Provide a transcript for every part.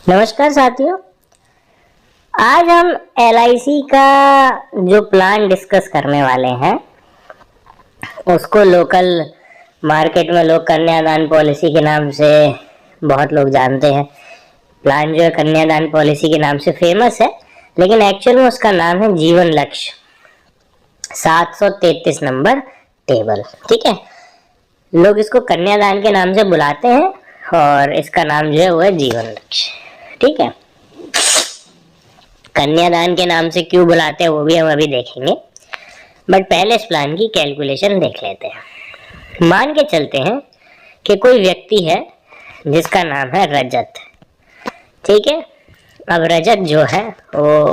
नमस्कार साथियों, आज हम LIC का जो प्लान डिस्कस करने वाले हैं उसको लोकल मार्केट में लोग कन्यादान पॉलिसी के नाम से बहुत लोग जानते हैं। प्लान जो है कन्यादान पॉलिसी के नाम से फेमस है, लेकिन एक्चुअल में उसका नाम है जीवन लक्ष्य 733 नंबर टेबल। ठीक है, लोग इसको कन्यादान के नाम से बुलाते हैं और इसका नाम जो है वो है जीवन लक्ष्य। ठीक है, कन्यादान के नाम से क्यों बुलाते हैं वो भी हम अभी देखेंगे, बट पहले इस प्लान की कैलकुलेशन देख लेते हैं। मान के चलते हैं कि कोई व्यक्ति है जिसका नाम है रजत। ठीक है, अब रजत जो है वो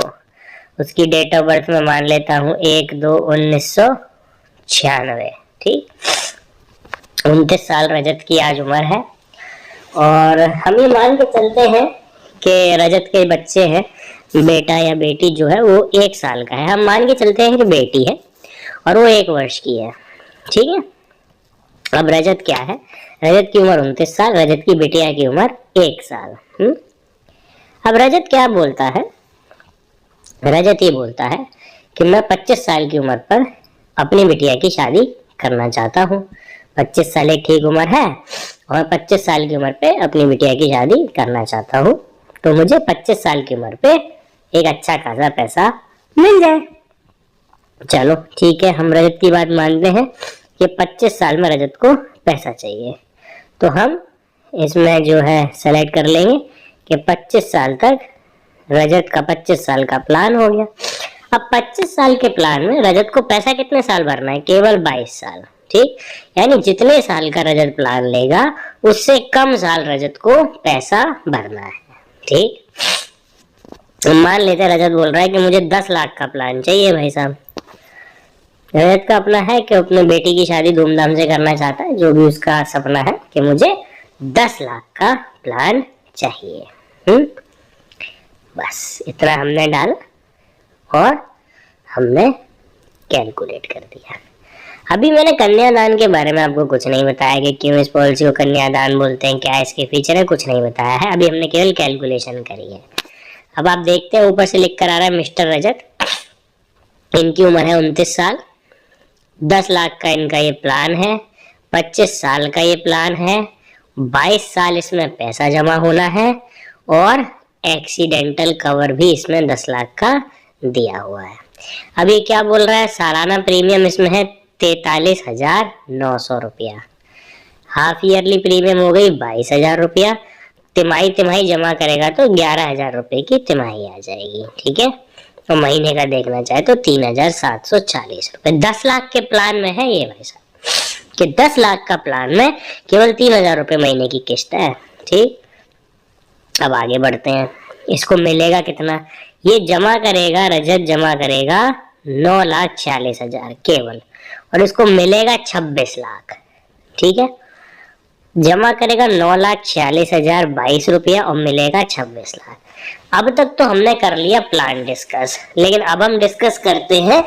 उसकी डेट ऑफ बर्थ में मान लेता हूँ 1/2/1996। ठीक, 29 साल रजत की आज उम्र है। और हम ये मान के चलते हैं कि रजत के बच्चे हैं, बेटा या बेटी जो है वो 1 साल का है। हम मान के चलते हैं कि बेटी है और वो 1 वर्ष की है। ठीक है, अब रजत क्या है, रजत की उम्र 29 साल, रजत की बेटिया की उम्र 1 साल। अब रजत क्या बोलता है, रजत ये बोलता है कि मैं 25 साल की उम्र पर अपनी बिटिया की शादी करना चाहता हूँ। 25 साल एक ठीक उम्र है और 25 साल की उम्र पे अपनी बिटिया की शादी करना चाहता हूँ, तो मुझे 25 साल की उम्र पे एक अच्छा खासा पैसा मिल जाए। चलो ठीक है, हम रजत की बात मानते हैं कि 25 साल में रजत को पैसा चाहिए, तो हम इसमें जो है सेलेक्ट कर लेंगे कि 25 साल तक रजत का 25 साल का प्लान हो गया। अब 25 साल के प्लान में रजत को पैसा कितने साल भरना है, केवल 22 साल। ठीक, यानी जितने साल का रजत प्लान लेगा उससे कम साल रजत को पैसा भरना है। ठीक, मान लेते हैं रजत बोल रहा है कि मुझे 10 लाख का प्लान चाहिए। भाई साहब, रजत का अपना है कि अपने बेटी की शादी धूमधाम से करना चाहता है, जो भी उसका सपना है कि मुझे 10 लाख का प्लान चाहिए। बस इतना हमने डाला और हमने कैलकुलेट कर दिया। अभी मैंने कन्यादान के बारे में आपको कुछ नहीं बताया कि क्यों इस पॉलिसी को कन्यादान बोलते हैं, क्या इसके फीचर है, कुछ नहीं बताया है। अभी हमने केवल कैलकुलेशन करी है। अब आप देखते हैं ऊपर से लिख कर आ रहा है मिस्टर रजत, इनकी उम्र है 29 साल, 10 लाख का इनका ये प्लान है, 25 साल का ये प्लान है, 22 साल इसमें पैसा जमा होना है और एक्सीडेंटल कवर भी इसमें 10 लाख का दिया हुआ है। अब ये क्या बोल रहा है, सालाना प्रीमियम इसमें है 43,900 रुपया, हाफ ईयरली प्रीमियम हो गई 22,000 रुपया, तिमाही तिमाही जमा करेगा तो 11,000 रुपये की तिमाही आ जाएगी। ठीक है, तो महीने का देखना चाहे तो 3,740 रुपये। 10 लाख के प्लान में है ये भाई साहब, कि 10 लाख का प्लान में केवल 3,000 रुपये महीने की किस्त है। ठीक, अब आगे बढ़ते हैं। इसको मिलेगा कितना, ये जमा करेगा, रजत जमा करेगा 9,46,000 केवल, और इसको मिलेगा 26 लाख। ठीक है, जमा करेगा 9,46,000 22 रुपया और मिलेगा 26 लाख। अब तक तो हमने कर लिया प्लान डिस्कस, लेकिन अब हम डिस्कस करते हैं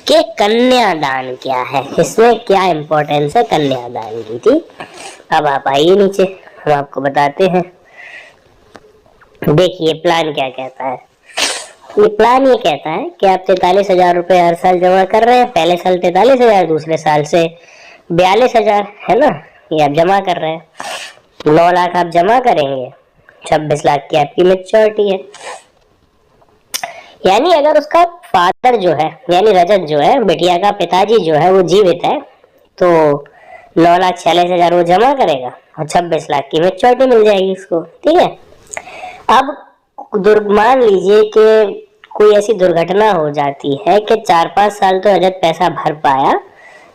कि कन्यादान क्या है, इसमें क्या इंपॉर्टेंस है कन्यादान की। ठीक, अब आप आइए नीचे, हम आपको बताते हैं। देखिए प्लान क्या कहता है। ये प्लान ये कहता है कि आप 43,000 रुपये हर साल जमा कर रहे हैं। पहले साल 43,000, दूसरे साल से 42,000 है ना, ये आप जमा कर रहे हैं। 9 लाख आप जमा करेंगे, 26 लाख की आपकी मैच्योरिटी है। यानी अगर उसका फादर जो है, यानी रजत जो है, बिटिया का पिताजी जो है वो जीवित है, तो 9,46,000 वो जमा करेगा और 26 लाख की मैच्योरिटी मिल जाएगी उसको। ठीक है, अब मान लीजिए कि कोई ऐसी दुर्घटना हो जाती है कि 4-5 साल तो रजत पैसा भर पाया,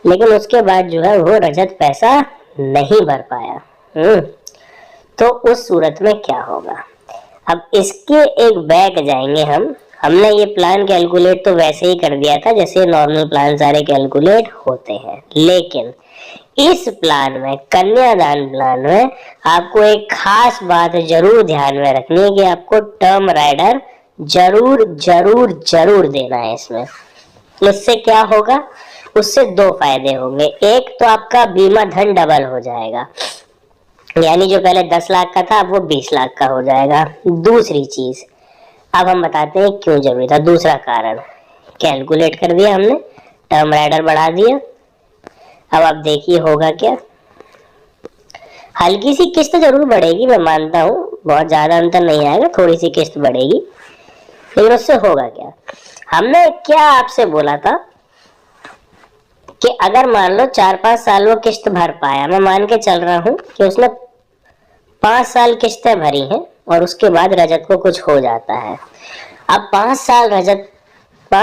लेकिन उसके बाद जो है वो रजत पैसा नहीं भर पाया। तो उस सूरत में क्या होगा। अब इसके एक बैक जाएंगे हमने ये प्लान कैलकुलेट तो वैसे ही कर दिया था जैसे नॉर्मल प्लान सारे कैलकुलेट होते हैं, लेकिन इस प्लान में, कन्यादान प्लान में, आपको एक खास बात जरूर ध्यान में रखनी है कि आपको टर्म राइडर जरूर जरूर जरूर देना है इसमें। इससे क्या होगा, उससे 2 फायदे होंगे। एक तो आपका बीमा धन डबल हो जाएगा। यानी जो पहले 10 लाख का था अब वो 20 लाख का हो जाएगा। दूसरी चीज अब हम बताते हैं क्यों जरूरी था। दूसरा कारण कैलकुलेट कर दिया हमने, टर्म राइडर बढ़ा दिया। अब आप देखिए होगा क्या। हल्की सी किस्त जरूर बढ़ेगी, मैं मानता हूँ, बहुत ज्यादा अंतर नहीं आएगा, थोड़ी सी किस्त बढ़ेगी, लेकिन उससे होगा क्या। हमने क्या आपसे बोला था कि अगर मान लो 4-5 साल वो किस्त भर पाया, मैं मान के चल रहा हूं कि उसने 5 साल किस्तें भरी हैं और उसके बाद रजत को कुछ हो जाता है। अब 5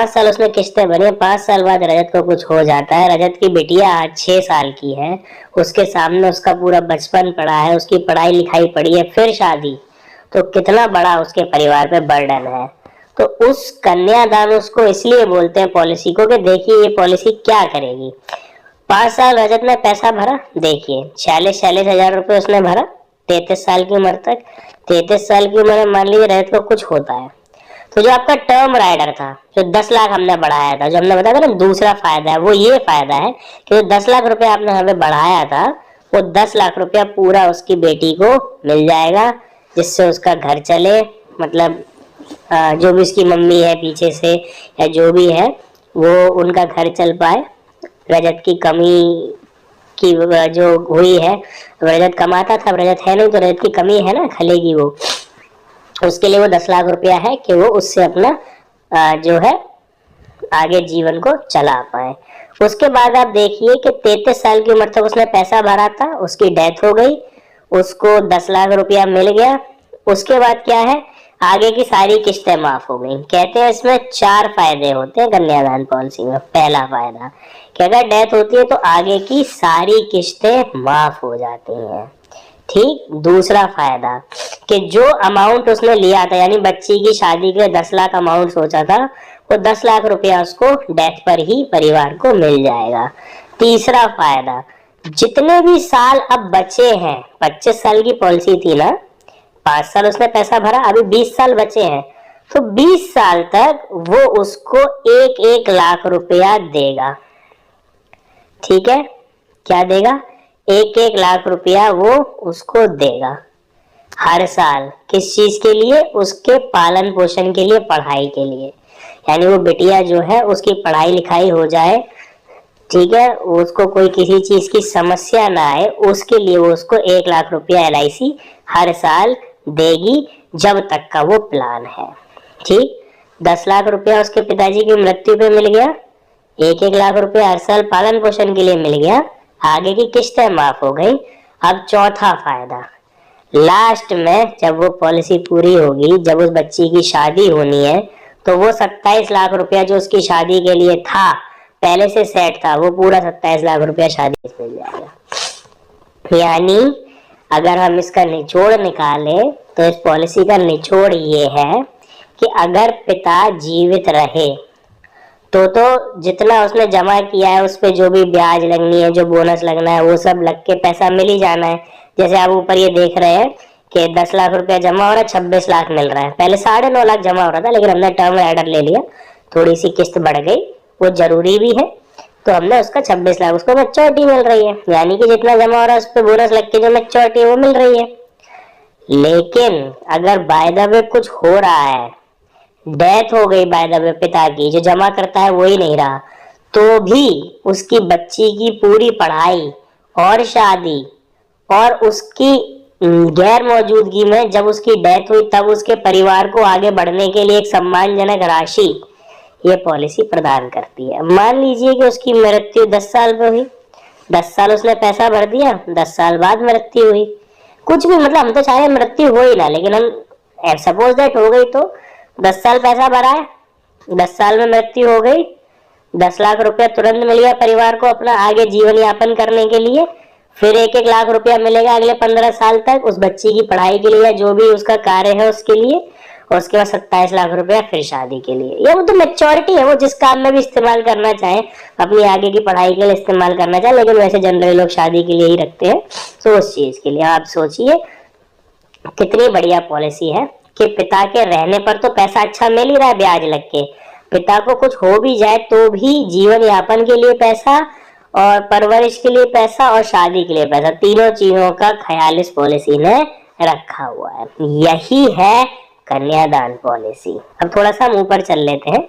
साल उसने किस्तें भरी हैं, 5 साल बाद रजत को कुछ हो जाता है। रजत की बिटिया आज 6 साल की है, उसके सामने उसका पूरा बचपन पड़ा है, उसकी पढ़ाई लिखाई पड़ी है, फिर शादी, तो कितना बड़ा उसके परिवार पे बर्डन है। तो उस कन्यादान उसको इसलिए बोलते हैं पॉलिसी को कि देखिए ये पॉलिसी क्या करेगी। 5 साल रजत ने पैसा भरा, देखिए 46 हजार रुपए उसने भरा 33 साल की उम्र तक। 33 साल की उम्र में मान लीजिए रजत को कुछ होता है, तो जो आपका टर्म राइडर था, जो 10 लाख हमने बढ़ाया था, जो हमने बताया था ना दूसरा फायदा है, वो ये फायदा है कि जो 10 लाख रुपए आपने हमें बढ़ाया था, वो 10 लाख रुपया पूरा उसकी बेटी को मिल जाएगा, जिससे उसका घर चले। मतलब जो भी उसकी मम्मी है पीछे से या जो भी है, वो उनका घर चल पाए। रजत की कमी की जो हुई है, रजत कमाता था, रजत है नहीं तो रजत की कमी है ना, खलेगी वो, उसके लिए वो 10 लाख रुपया है कि वो उससे अपना जो है आगे जीवन को चला पाए। उसके बाद आप देखिए कि 33 साल की उम्र तक उसने पैसा भरा था, उसकी डेथ हो गई, उसको 10 लाख रुपया मिल गया। उसके बाद क्या है, आगे की सारी किस्तें माफ हो गई। कहते हैं इसमें 4 फायदे होते हैं कन्यादान पॉलिसी में। पहला फायदा कि अगर डेथ होती है तो आगे की सारी किस्तें माफ हो जाती हैं। ठीक। दूसरा फायदा कि जो अमाउंट उसने लिया था, यानी बच्ची की शादी के 10 लाख अमाउंट सोचा था, वो 10 लाख रुपया उसको डेथ पर ही परिवार को मिल जाएगा। तीसरा फायदा, जितने भी साल अब बचे हैं, 25 साल की पॉलिसी थी ना, 5 साल उसने पैसा भरा, अभी 20 साल बचे हैं, तो 20 साल तक वो उसको 1-1 लाख रुपया देगा। ठीक है, क्या देगा? 1-1 लाख रुपया वो उसको देगा हर साल। किस चीज के लिए? उसके पालन पोषण के लिए, पढ़ाई के लिए। यानी वो बिटिया जो है उसकी पढ़ाई लिखाई हो जाए, ठीक है, उसको कोई किसी चीज की समस्या ना आए, उसके लिए वो उसको 1 लाख रुपया LIC हर साल देगी, जब तक का वो प्लान है। ठीक। 10 लाख रुपया उसके पिताजी की मृत्यु पे मिल गया, 1-1 लाख रुपया हर साल पालन पोषण के लिए मिल गया, आगे की किस्तें माफ हो गई। अब चौथा फायदा, लास्ट में जब वो पॉलिसी पूरी होगी, जब उस बच्ची की शादी होनी है, तो वो 27 लाख रुपया जो उसकी शादी के लिए था, पहले से सेट था, वो पूरा 27 लाख रुपया शादी में मिल जाएगा। यानी अगर हम इसका निचोड़ निकालें तो इस पॉलिसी का निचोड़ ये है कि अगर पिता जीवित रहे तो जितना उसने जमा किया है उस पे जो भी ब्याज लगनी है, जो बोनस लगना है, वो सब लग के पैसा मिल ही जाना है। जैसे आप ऊपर ये देख रहे हैं कि 10 लाख रुपया जमा हो रहा है, 26 लाख मिल रहा है। पहले 9.5 लाख जमा हो रहा था, लेकिन हमने टर्म राइडर ले लिया, थोड़ी सी किस्त बढ़ गई, वो जरूरी भी है, तो हमने उसका 26 लाख, उसको मैच्योरिटी मिल रही है, यानी कि जितना जमा हो रहा है उस पर बोनस लग के जो मैच्योरिटी है वो मिल रही है। लेकिन अगर बाय द वे कुछ हो रहा है, डेथ हो गई बाय द वे पिता की, जो जमा करता है वो ही नहीं रहा, तो भी उसकी बच्ची की पूरी पढ़ाई और शादी और उसकी गैर मौजूदगी में जब उसकी डेथ हुई तब उसके परिवार को आगे बढ़ने के लिए एक सम्मानजनक राशि ये पॉलिसी प्रदान करती है। मान लीजिए कि उसकी मृत्यु 10 साल पे हुई, 10 साल उसने पैसा भर दिया, 10 साल बाद मृत्यु हुई, कुछ भी, मतलब हम तो चाहे मृत्यु हो ही ना, लेकिन हम सपोज दैट हो गई, तो 10 साल पैसा भरा है, 10 साल में मृत्यु हो गई, 10 लाख रुपया तुरंत मिल गया परिवार को अपना आगे जीवन यापन करने के लिए, फिर 1-1 लाख रुपया मिलेगा अगले 15 साल तक उस बच्ची की पढ़ाई के लिए, जो भी उसका कार्य है उसके लिए, और उसके बाद 27 लाख रुपया फिर शादी के लिए। ये वो तो मैच्योरिटी है, वो जिस काम में भी इस्तेमाल करना चाहे, अपनी आगे की पढ़ाई के लिए इस्तेमाल करना चाहे, लेकिन वैसे जनरली लोग शादी के लिए ही रखते हैं, तो उस चीज के लिए। आप सोचिए कितनी बढ़िया पॉलिसी है कि पिता के रहने पर तो पैसा अच्छा मिल ही रहा है ब्याज लग के, पिता को कुछ हो भी जाए तो भी जीवन यापन के लिए पैसा, और परवरिश के लिए पैसा और शादी के लिए पैसा, तीनों चीजों का ख्याल इस पॉलिसी ने रखा हुआ है। यही है कन्यादान पॉलिसी। अब थोड़ा सा हम ऊपर चल लेते हैं।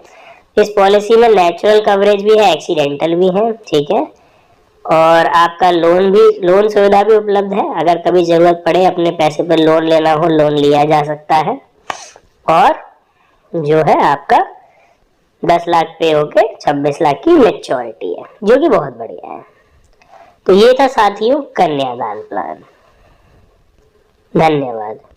इस पॉलिसी में नेचुरल कवरेज भी है, एक्सीडेंटल भी है, ठीक है, और आपका लोन सुविधा भी उपलब्ध है। अगर कभी जरूरत पड़े अपने पैसे पर लोन लेना हो, लोन लिया जा सकता है। और जो है आपका 10 लाख पे होके 26 लाख की मेच्योरिटी है, जो कि बहुत बढ़िया है। तो ये था साथियों कन्यादान प्लान। धन्यवाद।